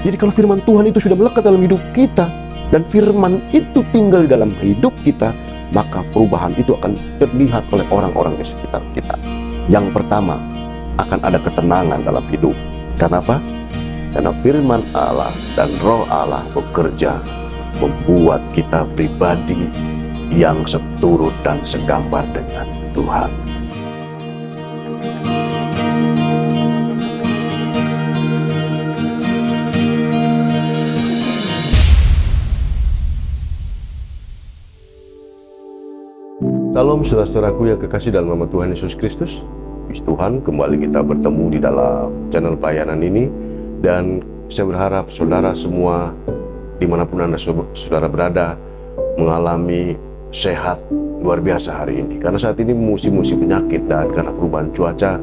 Jadi kalau firman Tuhan itu sudah melekat dalam hidup kita, dan firman itu tinggal di dalam hidup kita, maka perubahan itu akan terlihat oleh orang-orang di sekitar kita. Yang pertama, akan ada ketenangan dalam hidup. Kenapa? Karena firman Allah dan roh Allah bekerja membuat kita pribadi yang seturut dan segambar dengan Tuhan. Salam saudara-saudaraku yang kekasih dalam nama Tuhan Yesus Kristus. Puji Tuhan, kembali kita bertemu di dalam channel pelayanan ini. Dan saya berharap saudara semua, dimanapun Anda saudara berada, mengalami sehat luar biasa hari ini. Karena saat ini musim-musim penyakit dan karena perubahan cuaca,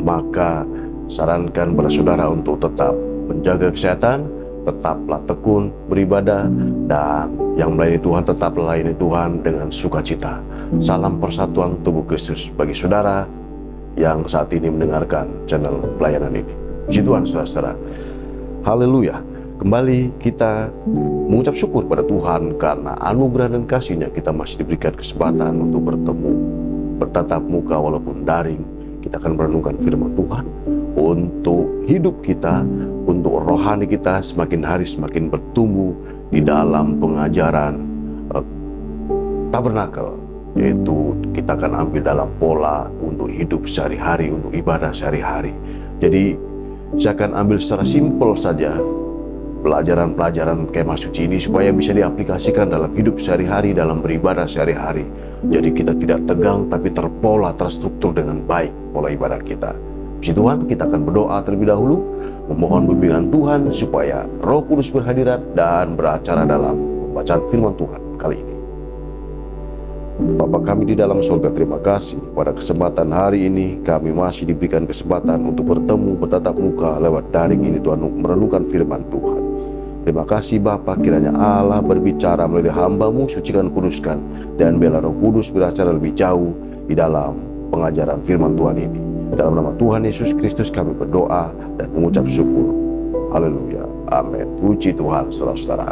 maka sarankan pada saudara untuk tetap menjaga kesehatan, tetaplah tekun beribadah, dan yang melayani Tuhan tetap melayani Tuhan dengan sukacita. Salam persatuan tubuh Kristus bagi saudara yang saat ini mendengarkan channel pelayanan ini. Puji Tuhan saudara-saudara. Haleluya. Kembali kita mengucap syukur pada Tuhan karena anugerah dan kasih-Nya kita masih diberikan kesempatan untuk bertemu, bertatap muka walaupun daring. Kita akan merenungkan firman Tuhan untuk hidup kita, untuk rohani kita semakin hari semakin bertumbuh di dalam pengajaran tabernakel, yaitu kita akan ambil dalam pola untuk hidup sehari-hari, untuk ibadah sehari-hari. Jadi saya akan ambil secara simpel saja pelajaran-pelajaran kemah suci ini supaya bisa diaplikasikan dalam hidup sehari-hari, dalam beribadah sehari-hari. Jadi kita tidak tegang tapi terpola, terstruktur dengan baik pola ibadah kita. Puji Tuhan, kita akan berdoa terlebih dahulu, memohon bimbingan Tuhan supaya Roh Kudus berhadirat dan beracara dalam pembacaan firman Tuhan kali ini. Bapa kami di dalam surga, terima kasih pada kesempatan hari ini kami masih diberikan kesempatan untuk bertemu bertatap muka lewat daring ini Tuhan, merenungkan firman Tuhan. Terima kasih Bapa, kiranya Allah berbicara melalui hamba-Mu, sucikan, kuduskan, dan biarlah Roh Kudus beracara lebih jauh di dalam pengajaran firman Tuhan ini. Dalam nama Tuhan Yesus Kristus kami berdoa dan mengucap syukur. Haleluya. Amin. Puji Tuhan saudara-saudara.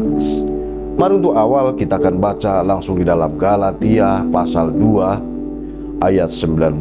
Mari untuk awal kita akan baca langsung di dalam Galatia pasal 2 ayat 19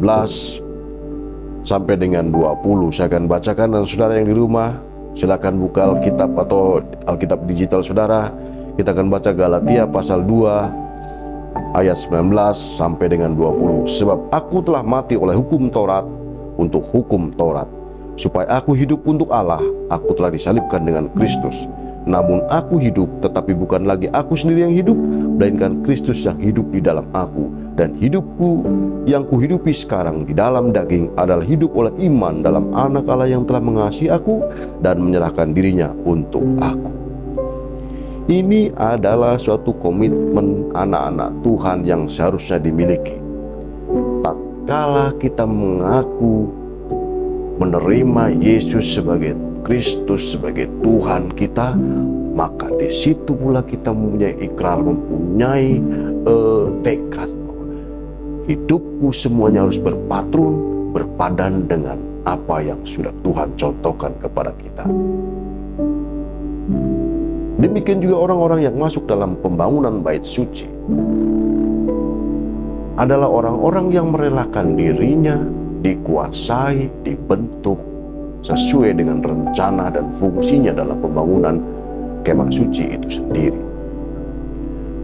sampai dengan 20. Saya akan bacakan, dan saudara yang di rumah silakan buka Alkitab atau Alkitab digital saudara. Kita akan baca Galatia pasal 2 ayat 19 sampai dengan 20. Sebab aku telah mati oleh hukum Taurat untuk hukum Taurat, supaya aku hidup untuk Allah. Aku telah disalibkan dengan Kristus. Namun aku hidup, tetapi bukan lagi aku sendiri yang hidup, melainkan Kristus yang hidup di dalam aku. Dan hidupku yang kuhidupi sekarang di dalam daging adalah hidup oleh iman dalam Anak Allah yang telah mengasihi aku dan menyerahkan dirinya untuk aku. Ini adalah suatu komitmen anak-anak Tuhan yang seharusnya dimiliki. Tatkala kita mengaku menerima Yesus sebagai Kristus sebagai Tuhan kita, maka di situ pula kita mempunyai ikrar, mempunyai tekad. Hidupku semuanya harus berpadan dengan apa yang sudah Tuhan contohkan kepada kita. Demikian juga orang-orang yang masuk dalam pembangunan bait suci adalah orang-orang yang merelakan dirinya dikuasai, dibentuk sesuai dengan rencana dan fungsinya dalam pembangunan kemah suci itu sendiri.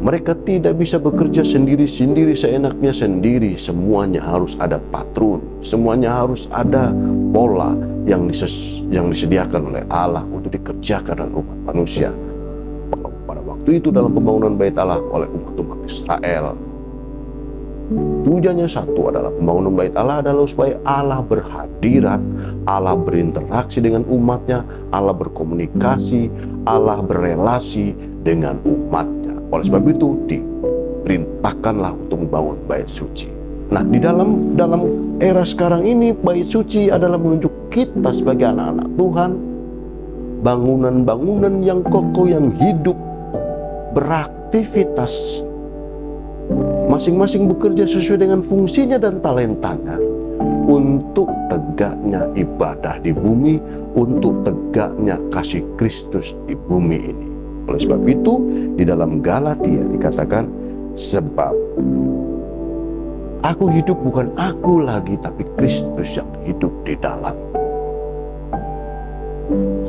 Mereka tidak bisa bekerja sendiri-sendiri seenaknya sendiri. Semuanya harus ada patron, semuanya harus ada pola yang disediakan oleh Allah untuk dikerjakan oleh umat manusia. Pada waktu itu dalam pembangunan bait Allah oleh umat Israel, tujuannya satu adalah pembangunan bait Allah adalah supaya Allah berhadirat, Allah berinteraksi dengan umatnya, Allah berkomunikasi, Allah berelasi dengan umatnya. Oleh sebab itu diperintahkanlah untuk membangun bait suci. Nah, di dalam era sekarang ini bait suci adalah menunjuk kita sebagai anak-anak Tuhan, bangunan-bangunan yang kokoh, yang hidup, beraktivitas, masing-masing bekerja sesuai dengan fungsinya dan talentanya, untuk tegaknya ibadah di bumi, untuk tegaknya kasih Kristus di bumi ini. Oleh sebab itu, di dalam Galatia dikatakan, sebab aku hidup bukan aku lagi, tapi Kristus yang hidup di dalam.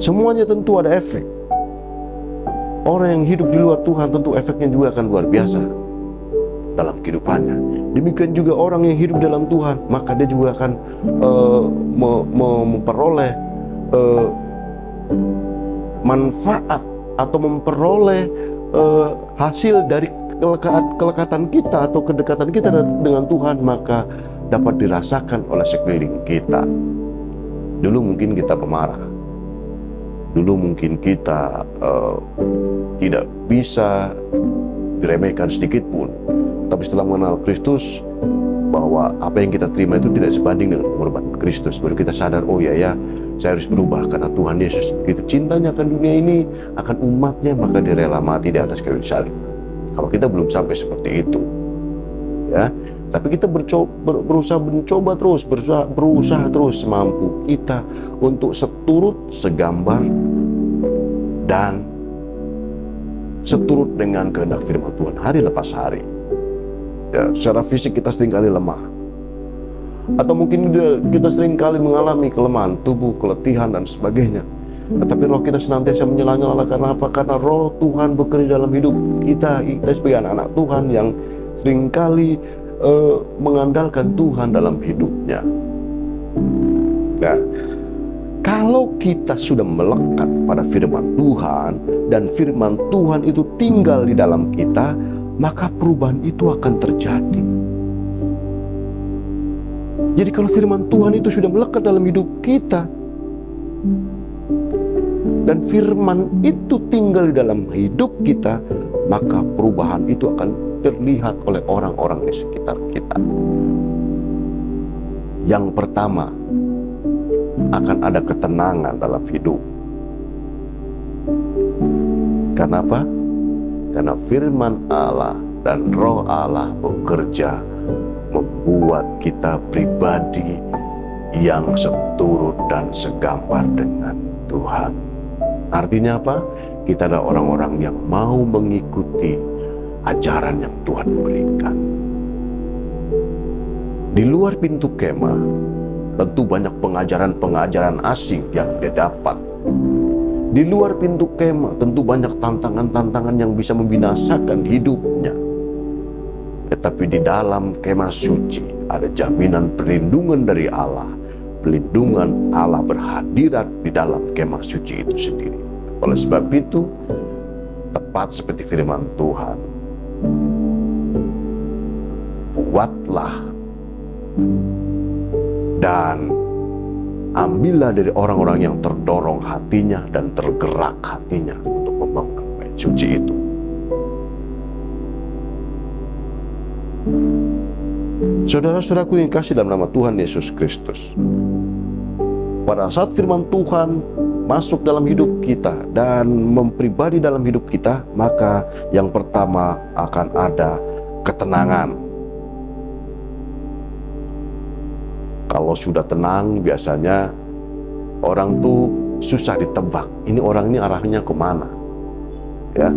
Semuanya tentu ada efek. Orang yang hidup di luar Tuhan tentu efeknya juga akan luar biasa dalam kehidupannya. Demikian juga orang yang hidup dalam Tuhan, maka dia juga akan memperoleh manfaat atau memperoleh hasil dari kelekatan kita atau kedekatan kita dengan Tuhan, maka dapat dirasakan oleh sekeliling kita. Dulu mungkin kita pemarah, dulu mungkin kita tidak bisa diremehkan sedikit pun, tapi setelah mengenal Kristus, bahwa apa yang kita terima itu tidak sebanding dengan pengorbanan Kristus, baru kita sadar, oh ya, saya harus berubah karena Tuhan Yesus begitu cintanya akan dunia ini, akan umatnya, maka dia rela mati di atas kayu salib. Kalau kita belum sampai seperti itu, ya, tapi kita berusaha terus semampu kita untuk seturut, segambar, dan seturut dengan kehendak firman Tuhan hari lepas hari. Ya, secara fisik kita seringkali lemah, atau mungkin kita seringkali mengalami kelemahan tubuh, keletihan, dan sebagainya. Tetapi roh kita senantiasa menyala-nyala. Karena apa? Karena roh Tuhan bekerja dalam hidup kita sebagai anak-anak Tuhan yang seringkali mengandalkan Tuhan dalam hidupnya. Nah, kalau kita sudah melekat pada firman Tuhan, dan firman Tuhan itu tinggal di dalam kita, maka perubahan itu akan terjadi. Jadi kalau firman Tuhan itu sudah melekat dalam hidup kita, dan firman itu tinggal di dalam hidup kita, maka perubahan itu akan terlihat oleh orang-orang di sekitar kita. Yang pertama, akan ada ketenangan dalam hidup. Karena apa? Karena firman Allah dan roh Allah bekerja membuat kita pribadi yang seturut dan segambar dengan Tuhan. Artinya apa? Kita adalah orang-orang yang mau mengikuti ajaran yang Tuhan berikan. Di luar pintu kemah, tentu banyak pengajaran-pengajaran asing yang dia dapat. Di luar pintu kemah, tentu banyak tantangan-tantangan yang bisa membinasakan hidupnya. Tetapi di dalam kemah suci ada jaminan perlindungan dari Allah. Perlindungan Allah berhadirat di dalam kemah suci itu sendiri. Oleh sebab itu, tepat seperti firman Tuhan, buatlah dan ambillah dari orang-orang yang terdorong hatinya dan tergerak hatinya untuk membangun bait suci itu. Saudara-saudaraku yang kasih dalam nama Tuhan Yesus Kristus, pada saat firman Tuhan masuk dalam hidup kita dan mempribadi dalam hidup kita, maka yang pertama akan ada ketenangan. Kalau sudah tenang, biasanya orang tuh susah ditebak. Ini orang ini arahnya kemana? Ya,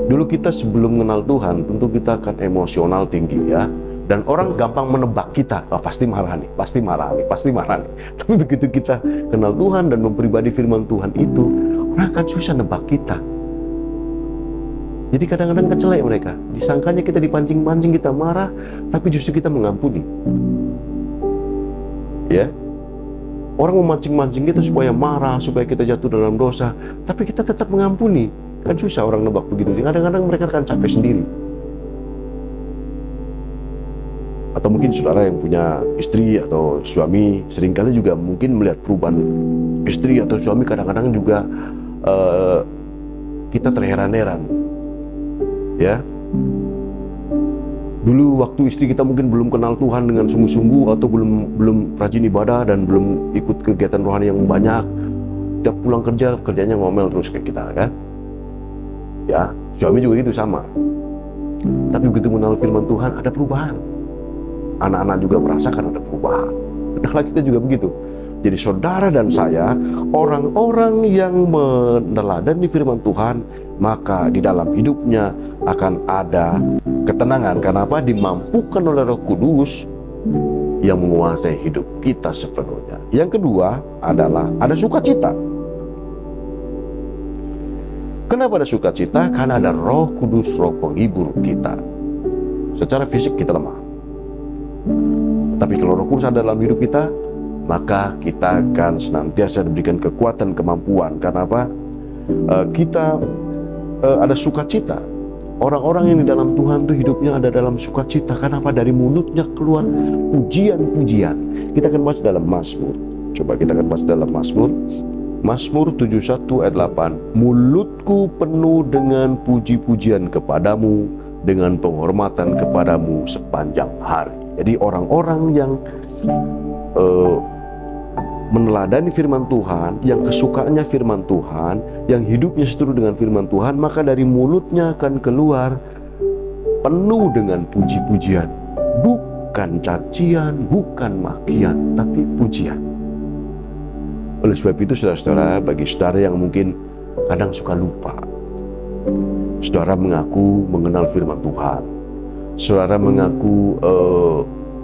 dulu kita sebelum mengenal Tuhan, tentu kita akan emosional tinggi, ya. Dan orang gampang menebak kita, oh, pasti marah nih, pasti marah nih, pasti marah nih. Tapi begitu kita kenal Tuhan dan mempribadi firman Tuhan itu, orang akan susah nebak kita. Jadi kadang-kadang kecelek mereka, disangkanya kita dipancing-pancing, kita marah, tapi justru kita mengampuni. Ya, orang memancing-mancing kita supaya marah, supaya kita jatuh dalam dosa, tapi kita tetap mengampuni. Kan susah orang nebak begitu. Kadang-kadang mereka akan capek sendiri. Atau mungkin saudara yang punya istri atau suami, seringkali juga mungkin melihat perubahan istri atau suami. Kadang-kadang juga kita terheran-heran, ya. Dulu waktu istri kita mungkin belum kenal Tuhan dengan sungguh-sungguh, atau belum rajin ibadah dan belum ikut kegiatan rohani yang banyak, tiap pulang kerjanya ngomel terus kayak kita, kan? Ya, suami juga itu sama. Tapi begitu mengenal firman Tuhan, ada perubahan. anak-anak juga merasakan ada perubahan. Hendaklah kita juga begitu. Jadi saudara dan saya, orang-orang yang meneladani firman Tuhan, maka di dalam hidupnya akan ada ketenangan. Kenapa? Dimampukan oleh Roh Kudus yang menguasai hidup kita sepenuhnya. Yang kedua adalah ada sukacita. Kenapa ada sukacita? Karena ada Roh Kudus, Roh penghibur kita. Secara fisik kita lemah, tapi kalau Roh Kudus ada dalam hidup kita, maka kita akan senantiasa diberikan kekuatan, kemampuan. Karena apa? Kita ada sukacita. Orang-orang yang di dalam Tuhan itu hidupnya ada dalam sukacita. Kenapa? Dari mulutnya keluar pujian-pujian. Kita akan baca dalam Mazmur. Coba kita akan baca dalam Mazmur. Mazmur 71 ayat 8. Mulutku penuh dengan puji-pujian kepadamu, dengan penghormatan kepadamu sepanjang hari. Jadi orang-orang yang meneladani firman Tuhan, yang kesukaannya firman Tuhan, yang hidupnya seturut dengan firman Tuhan, maka dari mulutnya akan keluar penuh dengan puji-pujian. Bukan cacian, bukan makian, tapi pujian. Oleh sebab itu saudara-saudara, bagi saudara yang mungkin kadang suka lupa, saudara mengaku mengenal firman Tuhan, saudara mengaku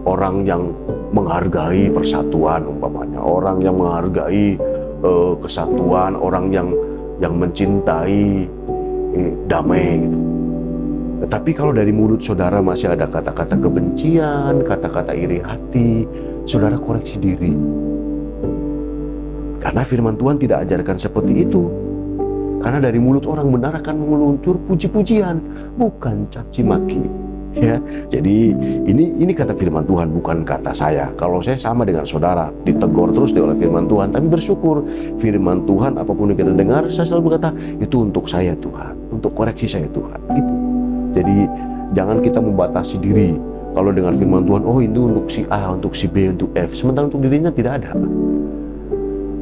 orang yang menghargai persatuan, umpamanya orang yang menghargai kesatuan, orang yang mencintai damai gitu. Tetapi kalau dari mulut saudara masih ada kata-kata kebencian, kata-kata iri hati, saudara koreksi diri. Karena firman Tuhan tidak ajarkan seperti itu. Karena dari mulut orang benar akan meluncur puji-pujian, bukan caci maki. Ya, jadi ini kata firman Tuhan, bukan kata saya. Kalau saya sama dengan saudara, ditegur terus oleh firman Tuhan, tapi bersyukur firman Tuhan apapun yang kita dengar, saya selalu berkata itu untuk saya Tuhan, untuk koreksi saya Tuhan. Gitu. Jadi jangan kita membatasi diri. Kalau dengan firman Tuhan, oh itu untuk si A, untuk si B, untuk F, sementara untuk dirinya tidak ada.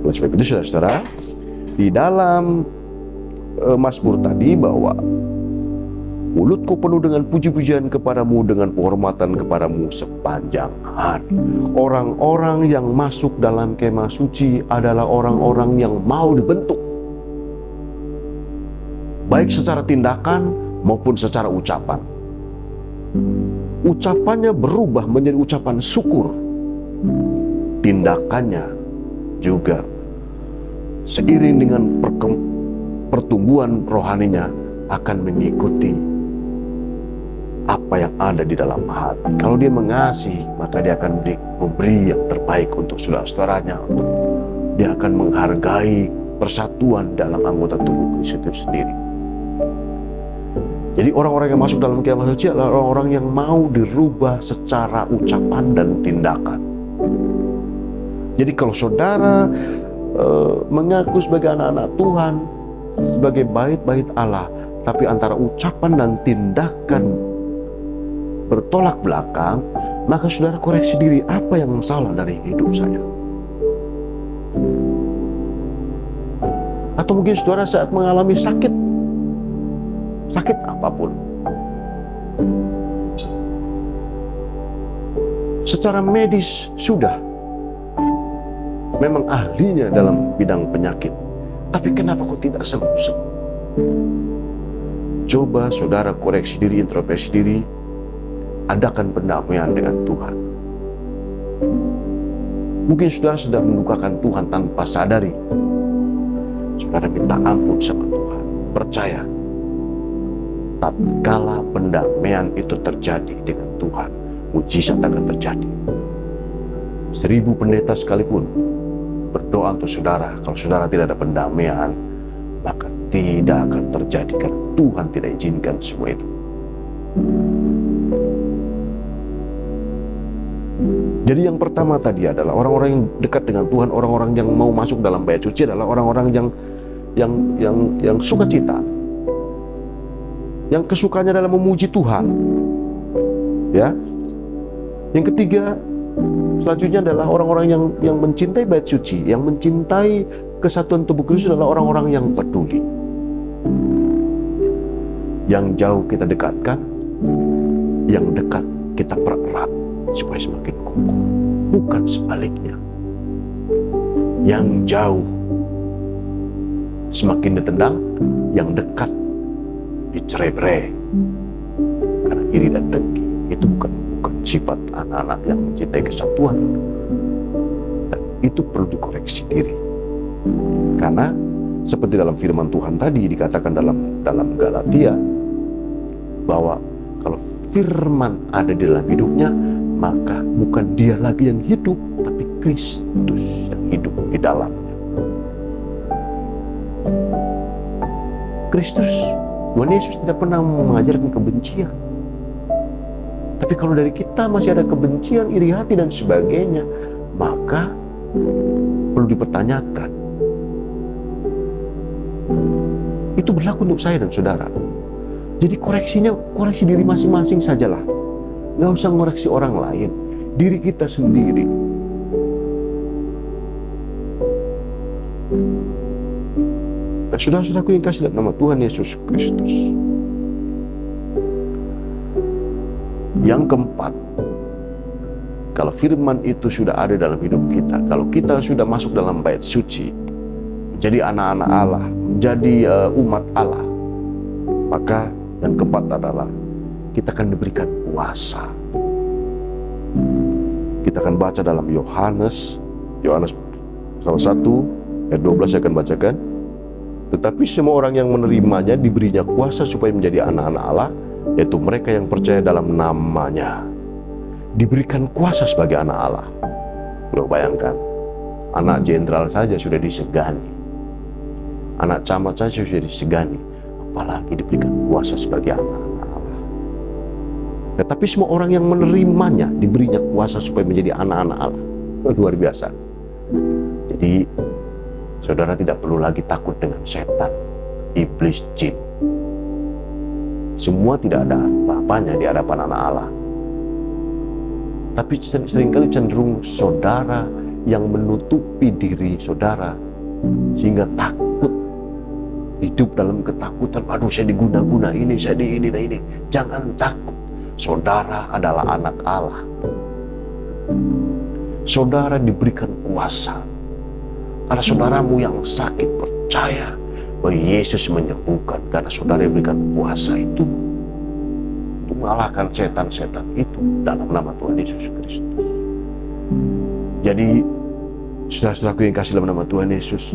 Oleh sebab itu saudara-saudara, di dalam Mazmur tadi bahwa mulutku penuh dengan puji-pujian kepadamu, dengan penghormatan kepadamu sepanjang hari. Orang-orang yang masuk dalam kemah suci adalah orang-orang yang mau dibentuk, baik secara tindakan maupun secara ucapan. Ucapannya berubah menjadi ucapan syukur, tindakannya juga seiring dengan pertumbuhan rohaninya akan mengikuti apa yang ada di dalam hati. Kalau dia mengasihi, maka dia akan memberi yang terbaik untuk saudara-saudaranya. Dia akan menghargai persatuan dalam anggota tubuh Kristus itu sendiri. Jadi orang-orang yang masuk dalam kemah suci adalah orang-orang yang mau dirubah secara ucapan dan tindakan. Jadi kalau saudara mengaku sebagai anak-anak Tuhan, sebagai bait-bait Allah, tapi antara ucapan dan tindakan bertolak belakang, maka saudara koreksi diri, apa yang salah dari hidup saya? Atau mungkin saudara saat mengalami sakit apapun, secara medis sudah memang ahlinya dalam bidang penyakit, tapi kenapa kok tidak sembuh-sembuh? Coba saudara koreksi diri, introspeksi diri, adakan pendamaian dengan Tuhan. Mungkin saudara sedang mendukakan Tuhan tanpa sadari. Saudara minta ampun sama Tuhan. Percaya, tatkala pendamaian itu terjadi dengan Tuhan, mujizat akan terjadi. 1000 pendeta sekalipun berdoa untuk saudara, kalau saudara tidak ada pendamaian, maka tidak akan terjadi, karena Tuhan tidak izinkan semua itu. Jadi yang pertama tadi adalah orang-orang yang dekat dengan Tuhan, orang-orang yang mau masuk dalam bait suci adalah orang-orang yang sukacita, yang kesukaannya dalam memuji Tuhan. Ya. Yang ketiga, selanjutnya adalah orang-orang yang mencintai bait suci, yang mencintai kesatuan tubuh Kristus adalah orang-orang yang peduli. Yang jauh kita dekatkan, yang dekat kita pererat. supaya semakin kokoh, bukan sebaliknya. Yang jauh semakin ditendang, yang dekat dicerai-berai karena iri dan dengki. Itu bukan sifat anak-anak yang mencintai kesatuan. Dan itu perlu dikoreksi diri. Karena seperti dalam firman Tuhan tadi dikatakan dalam Galatia, bahwa kalau firman ada di dalam hidupnya, maka bukan dia lagi yang hidup, tapi Kristus yang hidup di dalamnya. Kristus, Tuhan Yesus tidak pernah mengajarkan kebencian. Tapi kalau dari kita masih ada kebencian, iri hati dan sebagainya, maka perlu dipertanyakan. Itu berlaku untuk saya dan saudara. Jadi koreksinya, koreksi diri masing-masing sajalah. Nggak usah ngoreksi orang lain, diri kita sendiri. Dan saudara-saudaraku yang kasih dalam nama Tuhan Yesus Kristus. Yang keempat, kalau firman itu sudah ada dalam hidup kita, kalau kita sudah masuk dalam bait suci, menjadi anak-anak Allah, menjadi umat Allah, maka yang keempat adalah kita akan diberikan kuasa. Kita akan baca dalam Yohanes salah 1 ayat 12 saya akan bacakan. Tetapi semua orang yang menerimanya diberinya kuasa supaya menjadi anak-anak Allah, yaitu mereka yang percaya dalam namanya. Diberikan kuasa sebagai anak Allah. Lo bayangkan, anak jenderal saja sudah disegani, anak camat saja sudah disegani, apalagi diberikan kuasa sebagai anak-anak Allah. Tetapi semua orang yang menerimanya diberinya kuasa supaya menjadi anak-anak Allah. Luar biasa. Jadi saudara tidak perlu lagi takut dengan setan, iblis, jin. Semua tidak ada apa-apanya di hadapan anak Allah. Tapi seringkali cenderung saudara yang menutupi diri saudara sehingga takut, hidup dalam ketakutan. Aduh, saya diguna-guna ini, saya di ini dan ini. Jangan takut. Saudara adalah anak Allah. Saudara diberikan kuasa. Karena saudaramu yang sakit percaya bahwa Yesus menyembuhkan, karena saudara diberikan kuasa itu untuk mengalahkan setan-setan itu dalam nama Tuhan Yesus Kristus. Jadi saudara-saudaraku yang kasih dalam nama Tuhan Yesus,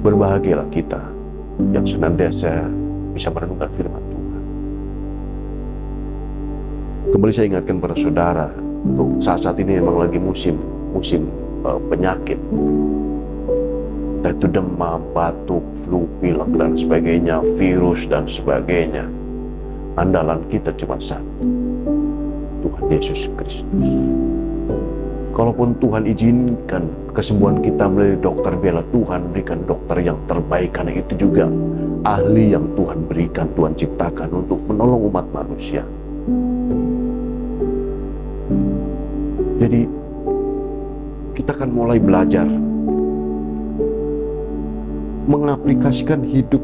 berbahagialah kita yang senantiasa bisa merenungkan firman Tuhan. Kembali saya ingatkan pada saudara, untuk saat-saat ini memang lagi musim penyakit, itu demam, batuk, flu, pilek dan sebagainya, virus dan sebagainya. Andalan kita cuma satu, Tuhan Yesus Kristus. Kalaupun Tuhan izinkan kesembuhan kita melalui dokter, biarlah Tuhan berikan dokter yang terbaik, karena itu juga ahli yang Tuhan berikan, Tuhan ciptakan untuk menolong umat manusia. Jadi kita akan mulai belajar mengaplikasikan hidup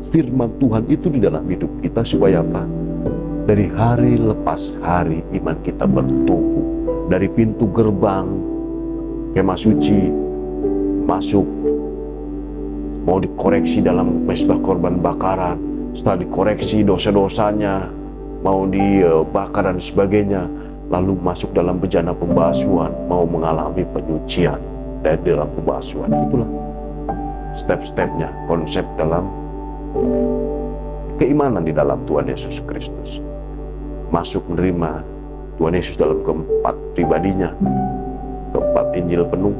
firman Tuhan itu di dalam hidup kita, supaya apa? Dari hari lepas hari iman kita bertumbuh. Dari pintu gerbang kemah suci masuk, mau dikoreksi dalam mesbah korban bakaran, setelah dikoreksi dosa-dosanya mau dibakar dan sebagainya, lalu masuk dalam bejana pembasuhan, mau mengalami penyucian dari dalam pembasuhan. Itulah step-stepnya, konsep dalam keimanan di dalam Tuhan Yesus Kristus. Masuk menerima Tuhan Yesus dalam keempat pribadinya, keempat Injil penuh.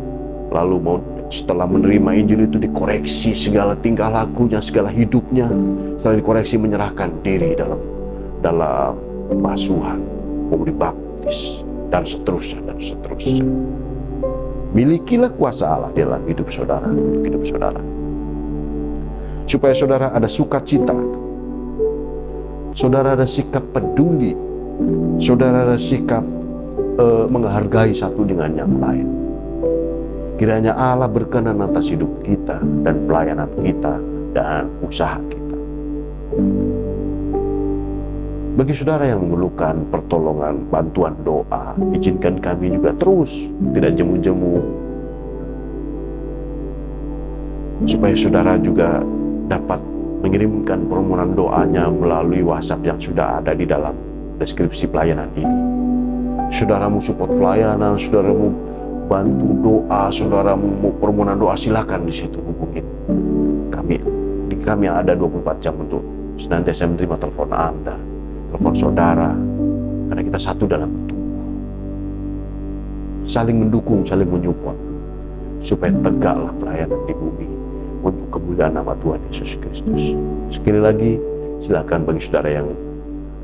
Lalu mau setelah menerima Injil itu dikoreksi segala tingkah lakunya, segala hidupnya. Setelah dikoreksi menyerahkan diri dalam pembasuhan, mau dibaptis dan seterusnya dan seterusnya. Milikilah kuasa Allah dalam hidup saudara, supaya saudara ada sukacita, saudara ada sikap peduli, saudara ada sikap menghargai satu dengan yang lain. Kiranya Allah berkenan atas hidup kita dan pelayanan kita dan usaha kita. Bagi saudara yang memerlukan pertolongan, bantuan doa, izinkan kami juga terus tidak jemu-jemu, supaya saudara juga dapat mengirimkan permohonan doanya melalui WhatsApp yang sudah ada di dalam deskripsi pelayanan ini. Saudara mau support pelayanan, saudara mau bantu doa, saudara mau permohonan doa, silakan di situ hubungin kami. Di kami ada 24 jam untuk senantiasa menerima telepon Anda, telepon saudara, karena kita satu dalam tubuh, saling mendukung, saling menyupport, supaya tegaklah pelayanan di bumi untuk kemuliaan nama Tuhan Yesus Kristus. Sekali lagi, silakan bagi saudara yang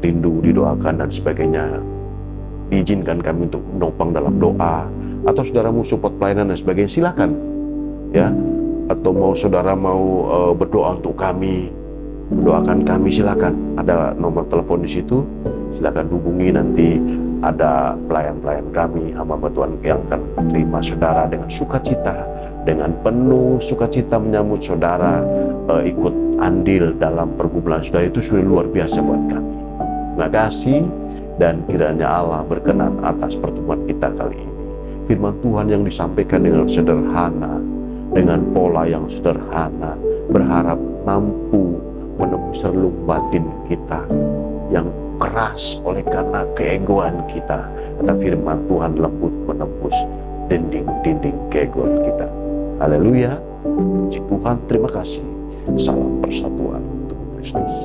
rindu didoakan dan sebagainya, diizinkan kami untuk menopang dalam doa, atau saudara mau support pelayanan dan sebagainya, silakan ya. Atau mau saudara mau berdoa untuk kami, mendoakan kami, silakan. Ada nomor telepon di situ, silakan hubungi. Nanti ada pelayan-pelayan kami, hamba Tuhan yang akan menerima saudara dengan sukacita, dengan penuh sukacita menyambut saudara, ikut andil dalam pergumulan saudara. Itu sudah luar biasa buat kami. Terima kasih, dan kiranya Allah berkenan atas pertemuan kita kali ini. Firman Tuhan yang disampaikan dengan sederhana, dengan pola yang sederhana, berharap mampu menembus relung batin kita yang keras oleh karena keegoan kita. Kata firman Tuhan, lembut menembus dinding-dinding keegoan kita. Haleluya. Puji Tuhan, terima kasih. Salam persatuan untuk Kristus.